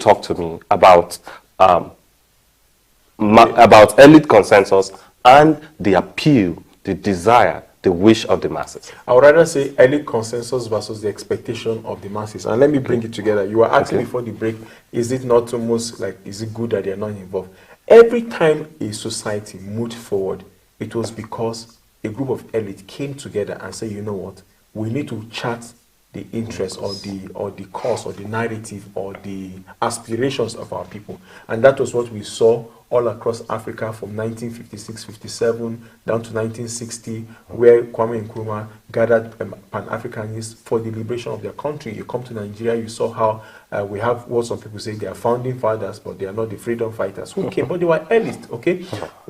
talk to me about elite consensus and the appeal, the desire, the wish of the masses? I would rather say elite consensus versus the expectation of the masses. And let me bring it together. You were asking before the break, is it not almost like, is it good that they're not involved? Every time a society moved forward, it was because a group of elite came together and said, you know what, we need to chart the interest or the cause or the narrative or the aspirations of our people. And that was what we saw all across Africa from 1956-57 down to 1960, where Kwame Nkrumah gathered Pan-Africanists for the liberation of their country. You come to Nigeria, you saw how we have what some people say they are founding fathers, but they are not the freedom fighters who came, but they were elite, okay?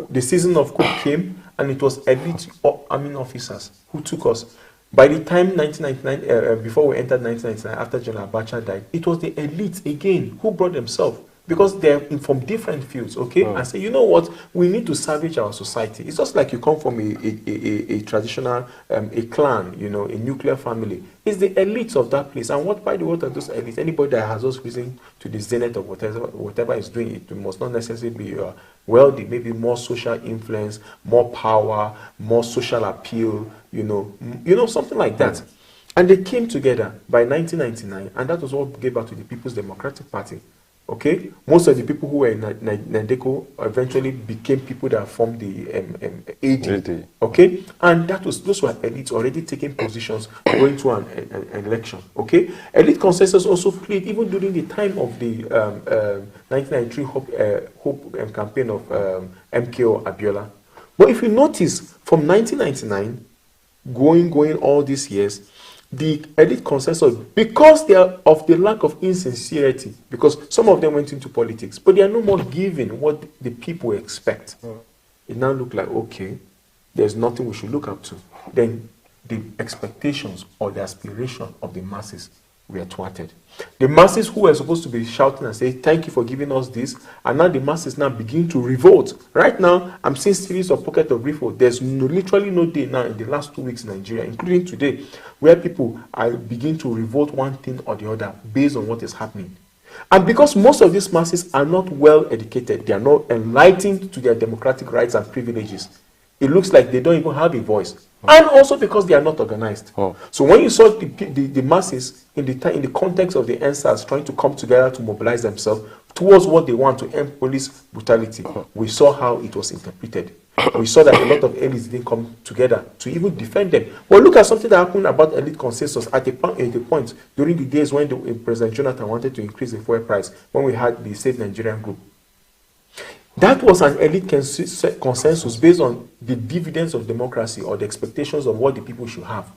The season of coup came, and it was elite army officers who took us. By the time 1999, before we entered 1999, after General Abacha died, it was the elites again who brought themselves, because they're from different fields, okay? And say, you know what, we need to salvage our society. It's just like you come from a traditional, a clan, you know, a nuclear family. It's the elites of that place. And what, by the way, are those elites? Anybody that has those risen to the zenith of whatever is doing, it must not necessarily be wealthy, maybe more social influence, more power, more social appeal, you know, something like that. And they came together by 1999, and that was what gave birth to the People's Democratic Party. Okay, most of the people who were in Nadeco eventually became people that formed the AD. Okay, and those were elites already taking positions going to an election. Okay, elite consensus also played even during the time of the 1993 Hope campaign of MKO Abiola. But if you notice, from 1999 going all these years, the elite consensus, because they are of the lack of insincerity, because some of them went into politics, but they are no more giving what the people expect. It now looks like, okay, there's nothing we should look up to. Then the expectations or the aspiration of the masses were thwarted. The masses who were supposed to be shouting and say, thank you for giving us this, and now the masses now begin to revolt. Right now, I'm seeing series of pockets of revolt. There's literally no day now in the last 2 weeks in Nigeria, including today, where people are beginning to revolt one thing or the other based on what is happening. And because most of these masses are not well educated, they are not enlightened to their democratic rights and privileges, it looks like they don't even have a voice. And also because they are not organized. So when you saw the masses in the context of the NSAS trying to come together to mobilize themselves towards what they want to end police brutality, we saw how it was interpreted. We saw that a lot of elites didn't come together to even defend them. Well, look at something that happened about elite consensus at a point during the days when President Jonathan wanted to increase the fuel price, when we had the Save Nigerian group. That was an elite consensus based on the dividends of democracy or the expectations of what the people should have.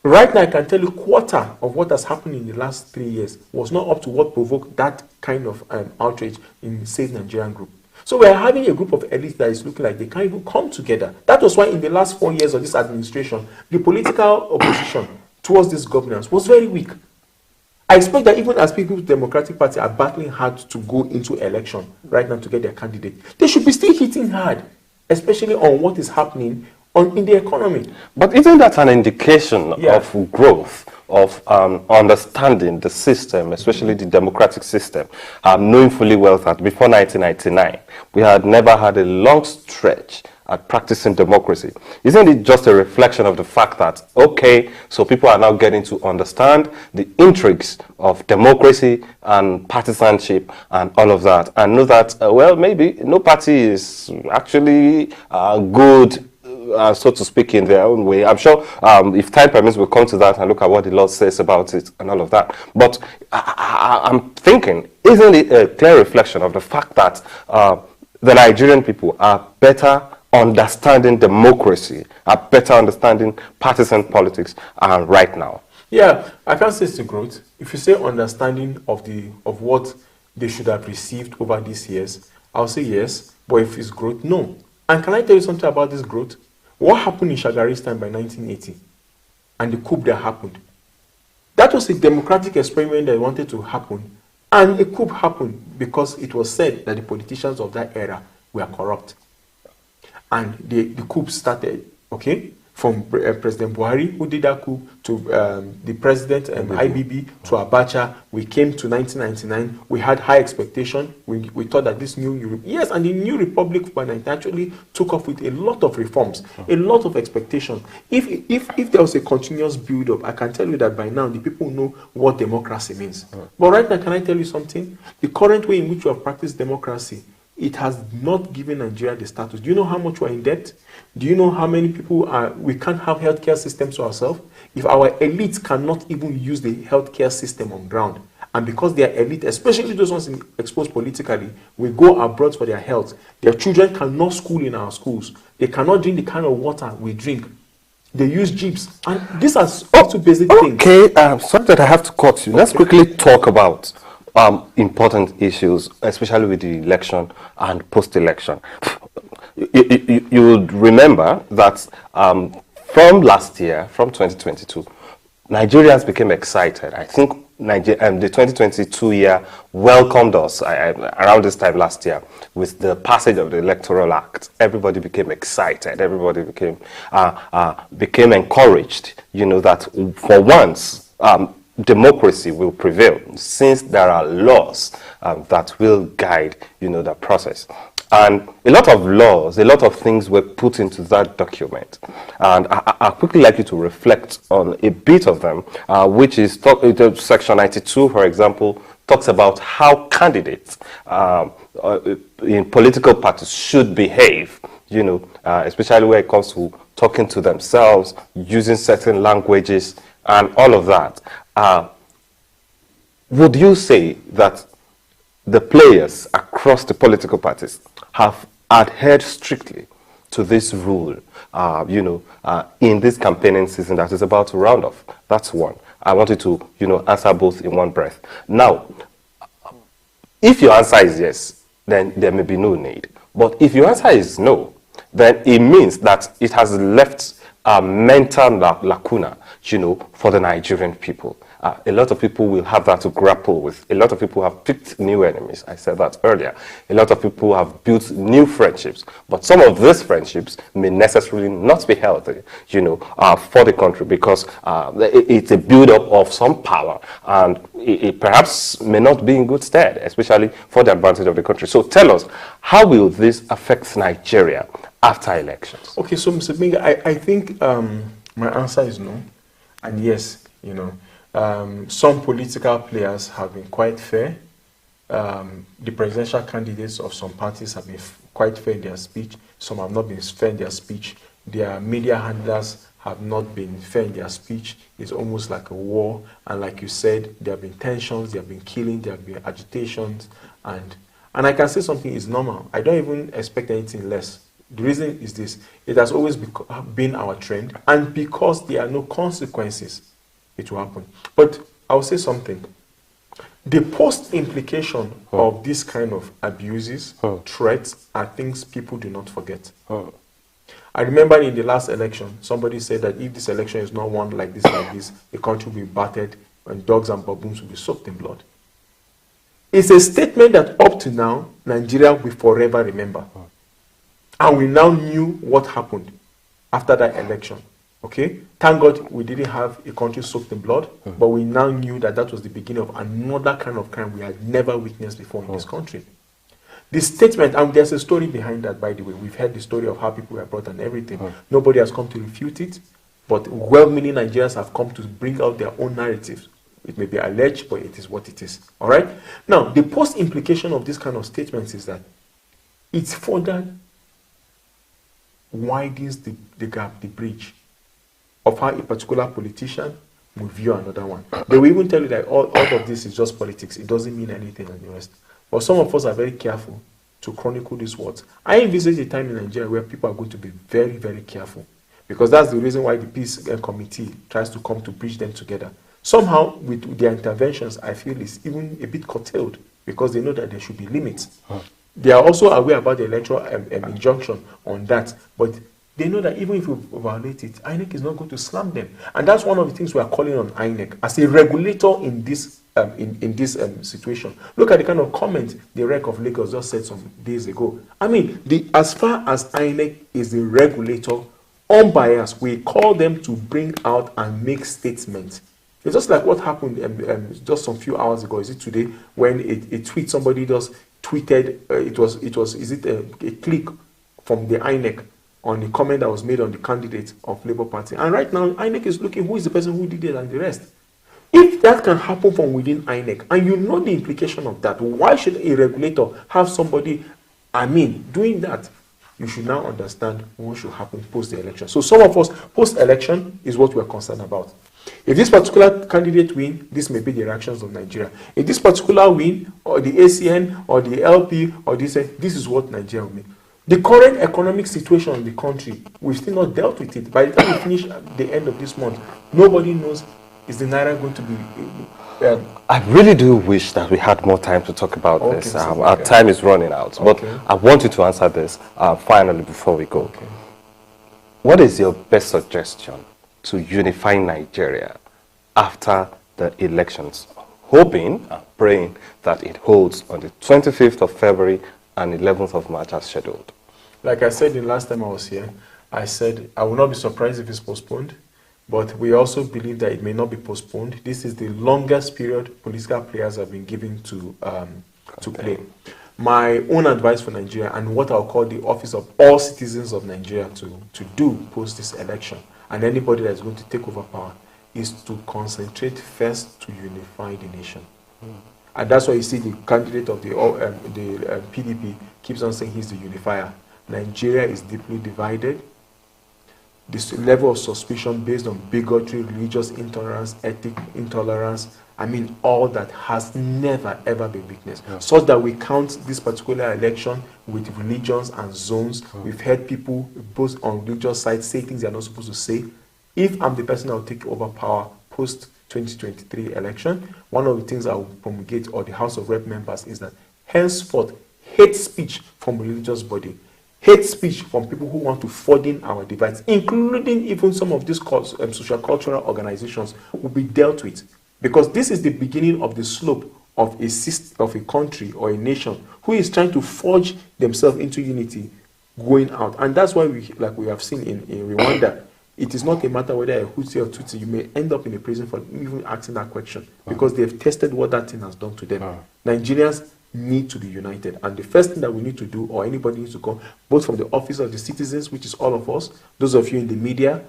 Right now, I can tell you quarter of what has happened in the last 3 years was not up to what provoked that kind of outrage in Save Nigerian group. So we are having a group of elites that is looking like they can't even come together. That was why in the last 4 years of this administration, the political opposition towards this governance was very weak. I expect that even as People's Democratic Party are battling hard to go into election right now to get their candidate, they should be still hitting hard, especially on what is happening in the economy. But isn't that an indication of growth, of understanding the system, especially the democratic system, knowing fully well that before 1999, we had never had a long stretch at practicing democracy? Isn't it just a reflection of the fact that, okay, so people are now getting to understand the intrigues of democracy and partisanship and all of that, and know that, well, maybe no party is actually good, so to speak, in their own way. I'm sure if time permits, we'll come to that and look at what the law says about it and all of that. But I'm thinking, isn't it a clear reflection of the fact that the Nigerian people are better understanding democracy, are better understanding partisan politics right now? Yeah, I can't say it's a growth. If you say understanding of what they should have received over these years, I'll say yes. But if it's growth, no. And can I tell you something about this growth? What happened in Shagari's time by 1980 and the coup that happened? That was a democratic experiment that wanted to happen, and the coup happened because it was said that the politicians of that era were corrupt. And the coup started, okay? from President Buhari, who did that coup, to the president, IBB, to Abacha. We came to 1999. We had high expectation. We thought that this new Europe, yes, and the new Republic by 19 actually took off with a lot of reforms, a lot of expectation. If there was a continuous build-up, I can tell you that by now the people know what democracy means. But right now, can I tell you something? The current way in which we have practiced democracy, it has not given Nigeria the status. Do you know how much we're in debt? Do you know how many people we can't have healthcare systems to ourselves? If our elites cannot even use the healthcare system on ground, and because they are elite, especially those ones exposed politically, we go abroad for their health. Their children cannot school in our schools. They cannot drink the kind of water we drink. They use jeeps. And these are also basic things. Okay, sorry that I have to cut you. Okay. Let's quickly talk about important issues, especially with the election and post-election. You would remember that from last year, from 2022, Nigerians became excited. I think the 2022 year welcomed us around this time last year with the passage of the Electoral Act. Everybody became excited. Everybody became encouraged, that for once, democracy will prevail, since there are laws that will guide, the process. And a lot of laws, a lot of things were put into that document. And I quickly like you to reflect on a bit of them, which is Section 92, for example, talks about how candidates in political parties should behave, especially when it comes to talking to themselves, using certain languages, and all of that. Would you say that the players across the political parties have adhered strictly to this rule, in this campaigning season that is about to round off? That's one. I want you to, answer both in one breath. Now, if your answer is yes, then there may be no need. But if your answer is no, then it means that it has left a mental lacuna, for the Nigerian people. A lot of people will have that to grapple with. A lot of people have picked new enemies. I said that earlier. A lot of people have built new friendships. But some of these friendships may necessarily not be healthy, for the country, because it's a build-up of some power, and it perhaps may not be in good stead, especially for the advantage of the country. So tell us, how will this affect Nigeria after elections? Okay, so Mr. Binga, I think my answer is no. And yes, some political players have been quite fair. The presidential candidates of some parties have been quite fair in their speech. Some have not been fair in their speech. Their media handlers have not been fair in their speech. It's almost like a war. And like you said, there have been tensions, there have been killing, there have been agitations. And I can say something is normal. I don't even expect anything less. The reason is this: it has always been our trend, and because there are no consequences, it will happen. But I'll say something. The post-implication of this kind of abuses, threats, are things people do not forget. I remember in the last election, somebody said that if this election is not won like this, the country will be battered and dogs and baboons will be soaked in blood. It's a statement that up to now, Nigeria will forever remember. And we now knew what happened after that election. Okay? Thank God we didn't have a country soaked in blood, but we now knew that that was the beginning of another kind of crime we had never witnessed before in this country. The statement, and there's a story behind that, by the way. We've heard the story of how people were brought and everything. Nobody has come to refute it, but well-meaning Nigerians have come to bring out their own narratives. It may be alleged, but it is what it is. All right? Now, the post-implication of this kind of statements is that it's further widens the gap, the bridge of how a particular politician will view another one. They will even tell you that all of this is just politics. It doesn't mean anything and the rest. But some of us are very careful to chronicle these words. I envisage a time in Nigeria where people are going to be very, very careful, because that's the reason why the Peace Committee tries to come to bridge them together. Somehow, with their interventions, I feel it's even a bit curtailed, because they know that there should be limits. They are also aware about the electoral injunction on that, but they know that even if we violate it, INEC is not going to slam them. And that's one of the things we are calling on INEC as a regulator in this situation. Look at the kind of comment the REC of Lagos just said some days ago. I mean, as far as INEC is the regulator unbiased. We call them to bring out and make statements. It's just like what happened just some few hours ago. Is it today when a tweet somebody just tweeted? A click from the INEC on the comment that was made on the candidate of Labour Party, and right now INEC is looking who is the person who did it and the rest. If that can happen from within INEC, and you know the implication of that, why should a regulator have somebody, doing that? You should now understand what should happen post the election. So some of us, post-election is what we're concerned about. If this particular candidate win, this may be the reactions of Nigeria. If this particular win, or the ACN, or the LP, or this is what Nigeria will be. The current economic situation in the country, we've still not dealt with it. By the time we finish at the end of this month, nobody knows, is the Naira going to be... I really do wish that we had more time to talk about this. Our time is running out. But I want you to answer this finally before we go. Okay. What is your best suggestion to unify Nigeria after the elections? Hoping and praying that it holds on the 25th of February and 11th of March as scheduled. Like I said the last time I was here, I said I will not be surprised if it's postponed. But we also believe that it may not be postponed. This is the longest period political players have been given to play. My own advice for Nigeria, and what I'll call the office of all citizens of Nigeria to do post this election, and anybody that's going to take over power, is to concentrate first to unify the nation. And that's why you see the candidate of the PDP keeps on saying he's the unifier. Nigeria is deeply divided. This level of suspicion based on bigotry, religious intolerance, ethnic intolerance, all that has never ever been witnessed. Such that we count this particular election with religions and zones. We've heard people both on religious sides say things they're not supposed to say. If I'm the person that will take over power post 2023 election, one of the things I will promulgate, or the House of Rep members, is that henceforth hate speech from religious body, hate speech from people who want to further our divides, including even some of these social cultural organizations, will be dealt with. Because this is the beginning of the slope of a country or a nation who is trying to forge themselves into unity going out. And that's why we have seen in Rwanda, it is not a matter whether a Hutu or Tutsi, you may end up in a prison for even asking that question, because they've tested what that thing has done to them. Nigerians need to be united, and the first thing that we need to do, or anybody needs to come, both from the office of the citizens, which is all of us, those of you in the media,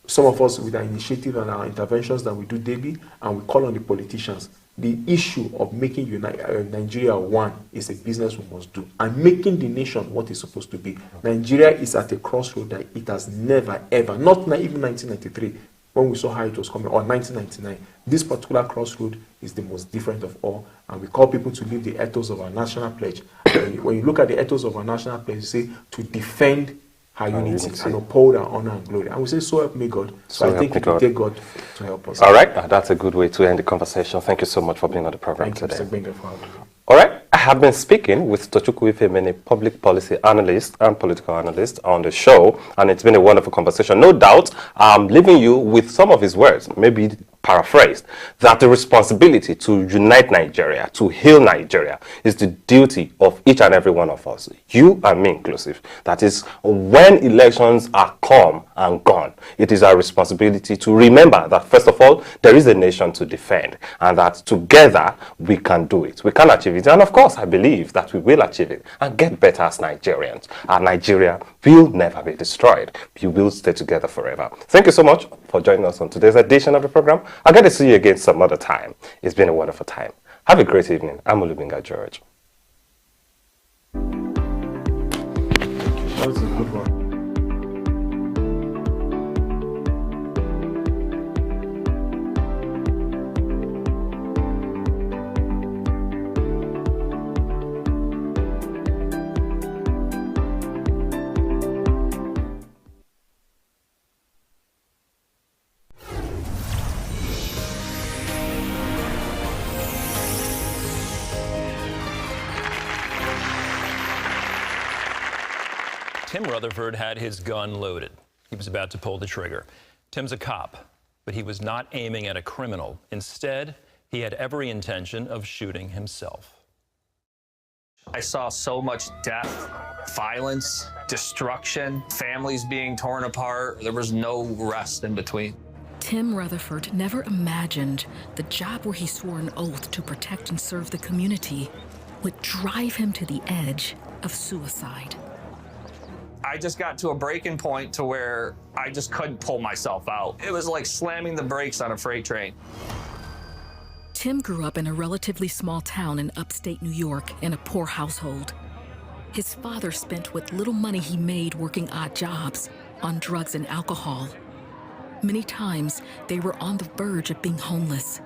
some of us with our initiative and our interventions that we do daily, and we call on the politicians. The issue of making Nigeria one is a business we must do, and making the nation what it's supposed to be. Nigeria is at a crossroad that it has never ever, not even 1993, when we saw how it was coming, or 1999. This particular crossroad is the most different of all, and we call people to live the ethos of our national pledge. When you look at the ethos of our national pledge, you say to defend our unity and uphold our honor and glory. And we say, so help me God. So I think it will take God to help us. All right, that's a good way to end the conversation. Thank you so much for being on the program today. Thank you, Mr. Gbenga, for having me. All right, I have been speaking with Tochukwu Ifemeni, public policy analyst and political analyst on the show, and it's been a wonderful conversation. No doubt, I'm leaving you with some of his words, maybe paraphrased, that the responsibility to unite Nigeria, to heal Nigeria, is the duty of each and every one of us, you and me inclusive. That is, when elections are come and gone, it is our responsibility to remember that, first of all, there is a nation to defend, and that together we can do it. We can achieve it. And of course, I believe that we will achieve it and get better as Nigerians. And Nigeria will never be destroyed. We will stay together forever. Thank you so much for joining us on today's edition of the program. I'm going to see you again some other time. It's been a wonderful time. Have a great evening. I'm Olubinga George. That was a good one. Tim Rutherford had his gun loaded. He was about to pull the trigger. Tim's a cop, but he was not aiming at a criminal. Instead, he had every intention of shooting himself. I saw so much death violence, destruction, families being torn apart. There was no rest in between. Tim Rutherford never imagined the job where he swore an oath to protect and serve the community would drive him to the edge of suicide. I just got to a breaking point to where I just couldn't pull myself out. It was like slamming the brakes on a freight train. Tim grew up in a relatively small town in upstate New York in a poor household. His father spent what little money he made working odd jobs on drugs and alcohol. Many times, they were on the verge of being homeless.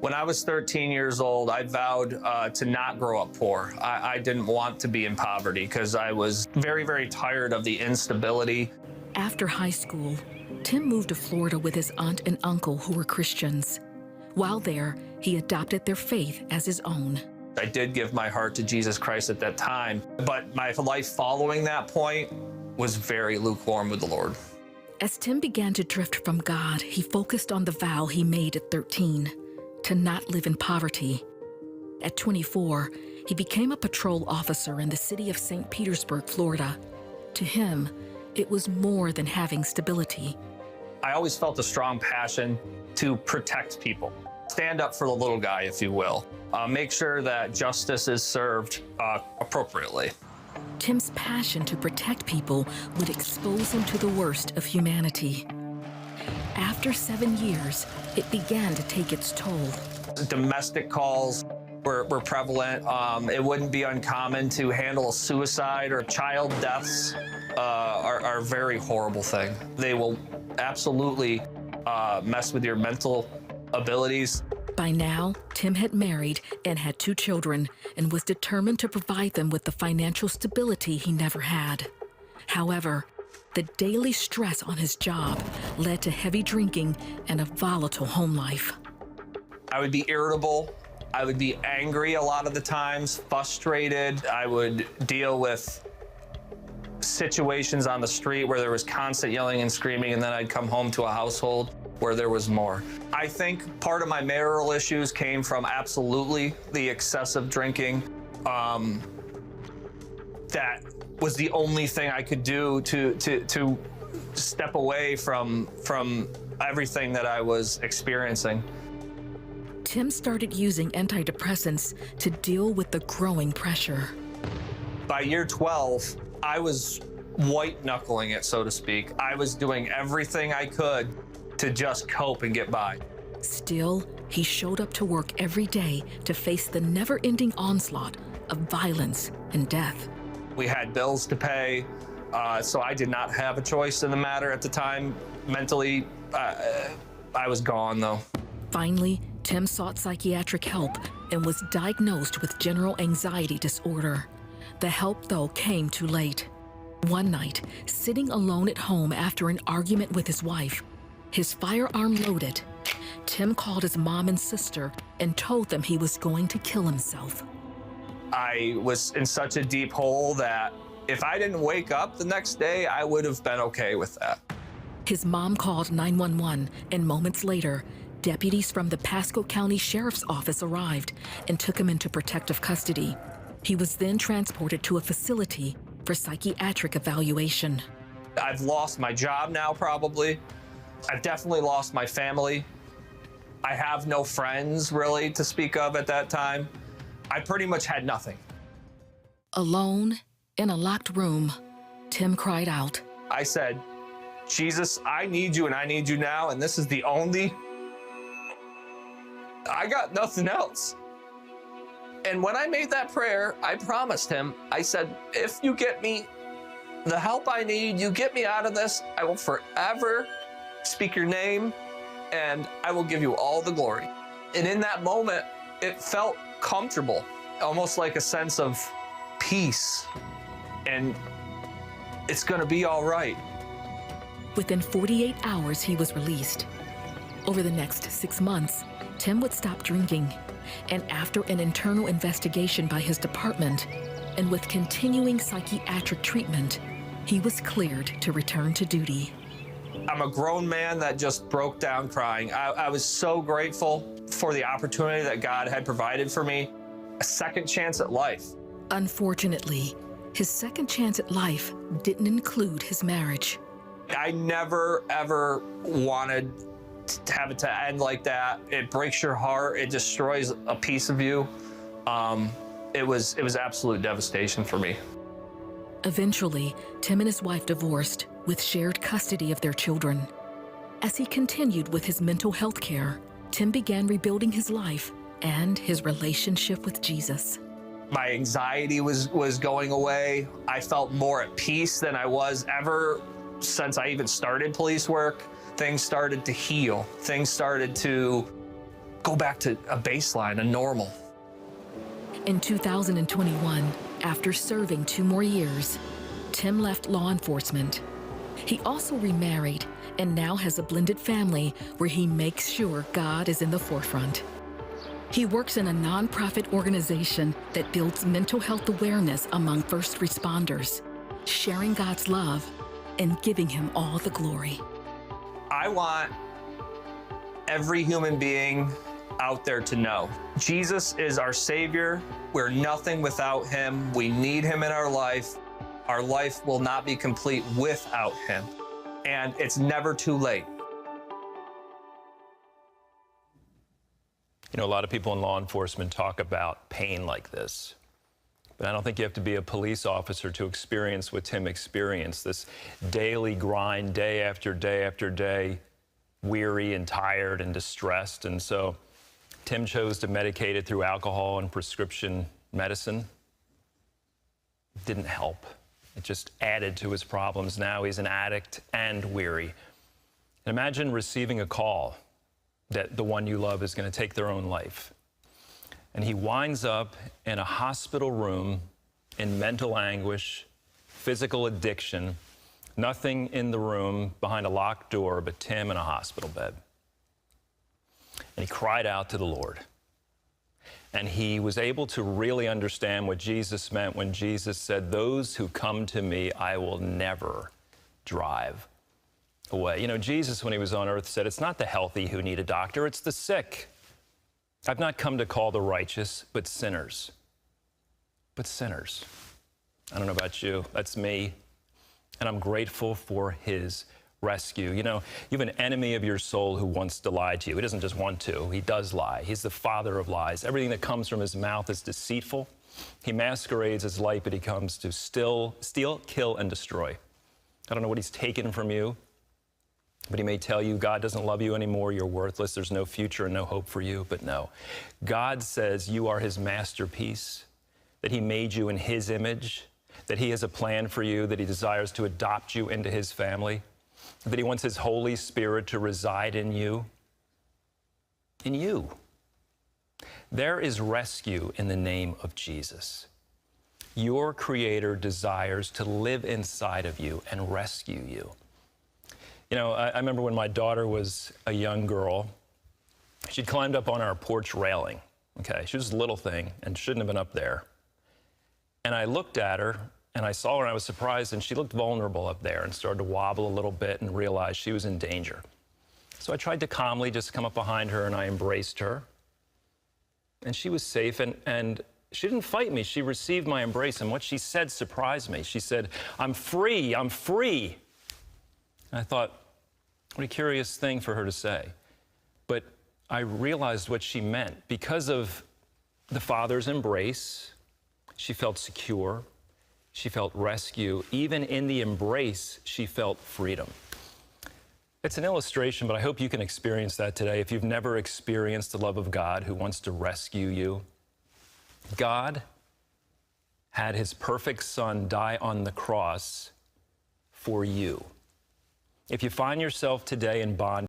When I was 13 years old, I vowed to not grow up poor. I didn't want to be in poverty because I was very, very tired of the instability. After high school, Tim moved to Florida with his aunt and uncle who were Christians. While there, he adopted their faith as his own. I did give my heart to Jesus Christ at that time, but my life following that point was very lukewarm with the Lord. As Tim began to drift from God, he focused on the vow he made at 13, to not live in poverty. At 24, he became a patrol officer in the city of St. Petersburg, Florida. To him, it was more than having stability. I always felt a strong passion to protect people. Stand up for the little guy, if you will. Make sure that justice is served appropriately. Tim's passion to protect people would expose him to the worst of humanity. After 7 years, it began to take its toll. Domestic calls were prevalent. It wouldn't be uncommon to handle a suicide or child deaths are a very horrible thing. They will absolutely mess with your mental abilities. By now, Tim had married and had 2 children and was determined to provide them with the financial stability he never had. However, the daily stress on his job led to heavy drinking and a volatile home life. I would be irritable. I would be angry a lot of the times, frustrated. I would deal with situations on the street where there was constant yelling and screaming, and then I'd come home to a household where there was more. I think part of my marital issues came from absolutely the excessive drinking. That was the only thing I could do to step away from everything that I was experiencing. Tim started using antidepressants to deal with the growing pressure. By year 12, I was white-knuckling it, so to speak. I was doing everything I could to just cope and get by. Still, he showed up to work every day to face the never-ending onslaught of violence and death. We had bills to pay, so I did not have a choice in the matter at the time. Mentally, I was gone, though. Finally, Tim sought psychiatric help and was diagnosed with general anxiety disorder. The help, though, came too late. One night, sitting alone at home after an argument with his wife, his firearm loaded, Tim called his mom and sister and told them he was going to kill himself. I was in such a deep hole that if I didn't wake up the next day, I would have been okay with that. His mom called 911, and moments later, deputies from the Pasco County Sheriff's Office arrived and took him into protective custody. He was then transported to a facility for psychiatric evaluation. I've lost my job now, probably. I've definitely lost my family. I have no friends, really, to speak of at that time. I pretty much had nothing. Alone, in a locked room, Tim cried out. I said, Jesus, I need you and I need you now, and this is the only... I got nothing else. And when I made that prayer, I promised him, I said, if you get me the help I need, you get me out of this, I will forever speak your name and I will give you all the glory. And in that moment, it felt comfortable, almost like a sense of peace. And it's gonna be all right. Within 48 hours, he was released. Over the next 6 months, Tim would stop drinking. And after an internal investigation by his department, and with continuing psychiatric treatment, he was cleared to return to duty. I'm a grown man that just broke down crying. I was so grateful for the opportunity that God had provided for me, a second chance at life. Unfortunately, His second chance at life didn't include his marriage. I never, ever wanted to have it to end like that. It breaks your heart. It destroys a piece of you. It was absolute devastation for me. Eventually, Tim and his wife divorced with shared custody of their children. As he continued with his mental health care, Tim began rebuilding his life and his relationship with Jesus. My anxiety was going away. I felt more at peace than I was ever since I even started police work. Things started to heal. Things started to go back to a baseline, a normal. In 2021, after serving 2 more years, Tim left law enforcement. He also remarried and now has a blended family where he makes sure God is in the forefront. He works in a nonprofit organization that builds mental health awareness among first responders, sharing God's love and giving him all the glory. I want every human being out there to know Jesus is our Savior. We're nothing without him. We need him in our life. Our life will not be complete without him. And it's never too late. You know, a lot of people in law enforcement talk about pain like this. But I don't think you have to be a police officer to experience what Tim experienced, this daily grind, day after day after day, weary and tired and distressed. And so Tim chose to medicate it through alcohol and prescription medicine. It didn't help. It just added to his problems. Now he's an addict and weary. And imagine receiving a call that the one you love is going to take their own life. And he winds up in a hospital room in mental anguish, physical addiction, nothing in the room behind a locked door but Tim in a hospital bed. And he cried out to the Lord. And he was able to really understand what Jesus meant when Jesus said, "Those who come to me, I will never drive away." You know, Jesus, when he was on earth, said, "It's not the healthy who need a doctor, it's the sick. I've not come to call the righteous, but sinners." But sinners. I don't know about you, that's me. And I'm grateful for his rescue. You know, you have an enemy of your soul who wants to lie to you. He doesn't just want to, he does lie. He's the father of lies. Everything that comes from his mouth is deceitful. He masquerades as light, but he comes to steal, kill, and destroy. I don't know what he's taken from you, but he may tell you God doesn't love you anymore, you're worthless, there's no future and no hope for you. But no, God says you are his masterpiece, that he made you in his image, that he has a plan for you, that he desires to adopt you into his family, that he wants his Holy Spirit to reside in you. In you. There is rescue in the name of Jesus. Your Creator desires to live inside of you and rescue you. You know, I remember when my daughter was a young girl, she'd climbed up on our porch railing, okay? She was a little thing and shouldn't have been up there. And I looked at her and I saw her and I was surprised, and she looked vulnerable up there and started to wobble a little bit and realized she was in danger. So I tried to calmly just come up behind her and I embraced her. And she was safe, and she didn't fight me. She received my embrace, and what she said surprised me. She said, "I'm free, I'm free." And I thought, what a curious thing for her to say. But I realized what she meant. Because of the Father's embrace, she felt secure, she felt rescue. Even in the embrace, she felt freedom. It's an illustration, but I hope you can experience that today. If you've never experienced the love of God who wants to rescue you, God had his perfect Son die on the cross for you. If you find yourself today in bondage,